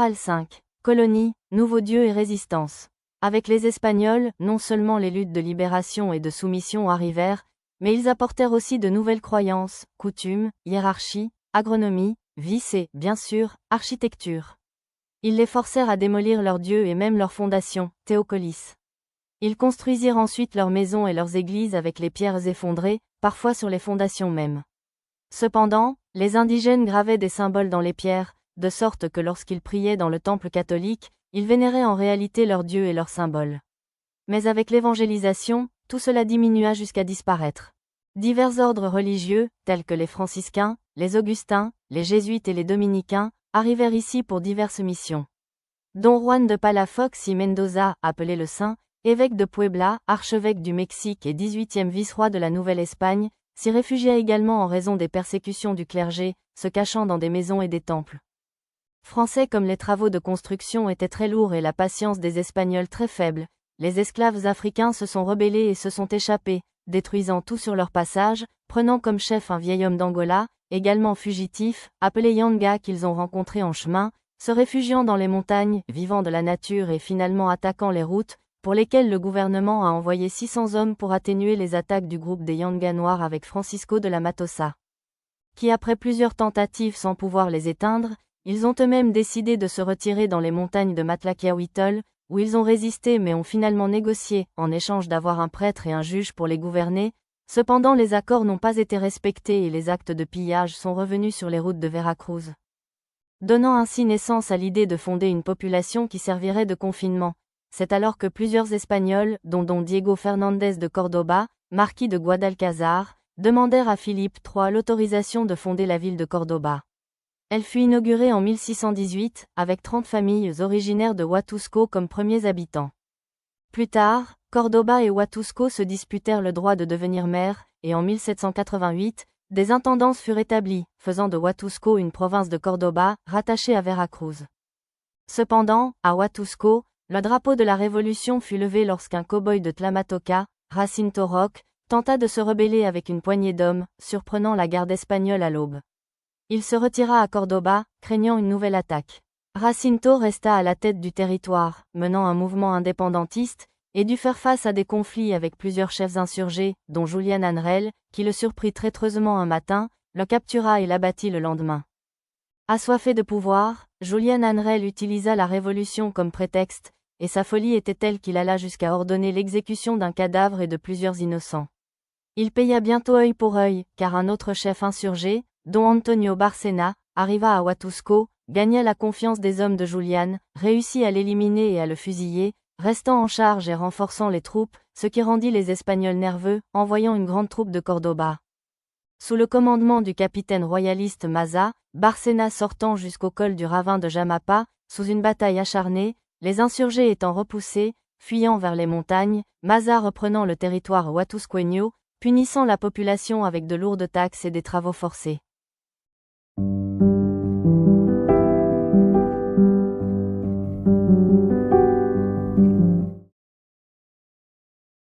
Général 5. Colonie, nouveau Dieu et résistance. Avec les Espagnols, non seulement les luttes de libération et de soumission arrivèrent, mais ils apportèrent aussi de nouvelles croyances, coutumes, hiérarchie, agronomie, vices et, bien sûr, architecture. Ils les forcèrent à démolir leurs dieux et même leurs fondations, théocolis. Ils construisirent ensuite leurs maisons et leurs églises avec les pierres effondrées, parfois sur les fondations mêmes. Cependant, les indigènes gravaient des symboles dans les pierres, de sorte que lorsqu'ils priaient dans le temple catholique, ils vénéraient en réalité leurs dieux et leurs symboles. Mais avec l'évangélisation, tout cela diminua jusqu'à disparaître. Divers ordres religieux, tels que les franciscains, les augustins, les jésuites et les dominicains, arrivèrent ici pour diverses missions. Don Juan de Palafox y Mendoza, appelé le Saint, évêque de Puebla, archevêque du Mexique et 18e vice-roi de la Nouvelle-Espagne, s'y réfugia également en raison des persécutions du clergé, se cachant dans des maisons et des temples. Français comme les travaux de construction étaient très lourds et la patience des Espagnols très faible, les esclaves africains se sont rebellés et se sont échappés, détruisant tout sur leur passage, prenant comme chef un vieil homme d'Angola, également fugitif, appelé Yanga qu'ils ont rencontré en chemin, se réfugiant dans les montagnes, vivant de la nature et finalement attaquant les routes, pour lesquelles le gouvernement a envoyé 600 hommes pour atténuer les attaques du groupe des Yanga noirs avec Francisco de la Matosa. Qui après plusieurs tentatives sans pouvoir les éteindre, ils ont eux-mêmes décidé de se retirer dans les montagnes de Matlaquiahuitl, où ils ont résisté mais ont finalement négocié, en échange d'avoir un prêtre et un juge pour les gouverner. Cependant les accords n'ont pas été respectés et les actes de pillage sont revenus sur les routes de Veracruz. Donnant ainsi naissance à l'idée de fonder une population qui servirait de confinement. C'est alors que plusieurs Espagnols, dont Don Diego Fernández de Córdoba, marquis de Guadalcázar, demandèrent à Philippe III l'autorisation de fonder la ville de Córdoba. Elle fut inaugurée en 1618, avec 30 familles originaires de Huatusco comme premiers habitants. Plus tard, Córdoba et Huatusco se disputèrent le droit de devenir maire, et en 1788, des intendances furent établies, faisant de Huatusco une province de Córdoba, rattachée à Veracruz. Cependant, à Huatusco, le drapeau de la Révolution fut levé lorsqu'un cow-boy de Tlamatoca, Jacinto Roque, tenta de se rebeller avec une poignée d'hommes, surprenant la garde espagnole à l'aube. Il se retira à Córdoba, craignant une nouvelle attaque. Jacinto resta à la tête du territoire, menant un mouvement indépendantiste, et dut faire face à des conflits avec plusieurs chefs insurgés, dont Julián Anrel, qui le surprit traîtreusement un matin, le captura et l'abattit le lendemain. Assoiffé de pouvoir, Julián Anrel utilisa la révolution comme prétexte, et sa folie était telle qu'il alla jusqu'à ordonner l'exécution d'un cadavre et de plusieurs innocents. Il paya bientôt œil pour œil, car un autre chef insurgé, Don Antonio Barcena, arriva à Huatusco, gagna la confiance des hommes de Julián, réussit à l'éliminer et à le fusiller, restant en charge et renforçant les troupes, ce qui rendit les Espagnols nerveux, envoyant une grande troupe de Córdoba. Sous le commandement du capitaine royaliste Maza, Barcena sortant jusqu'au col du ravin de Jamapa, sous une bataille acharnée, les insurgés étant repoussés, fuyant vers les montagnes, Maza reprenant le territoire huatusqueño, punissant la population avec de lourdes taxes et des travaux forcés.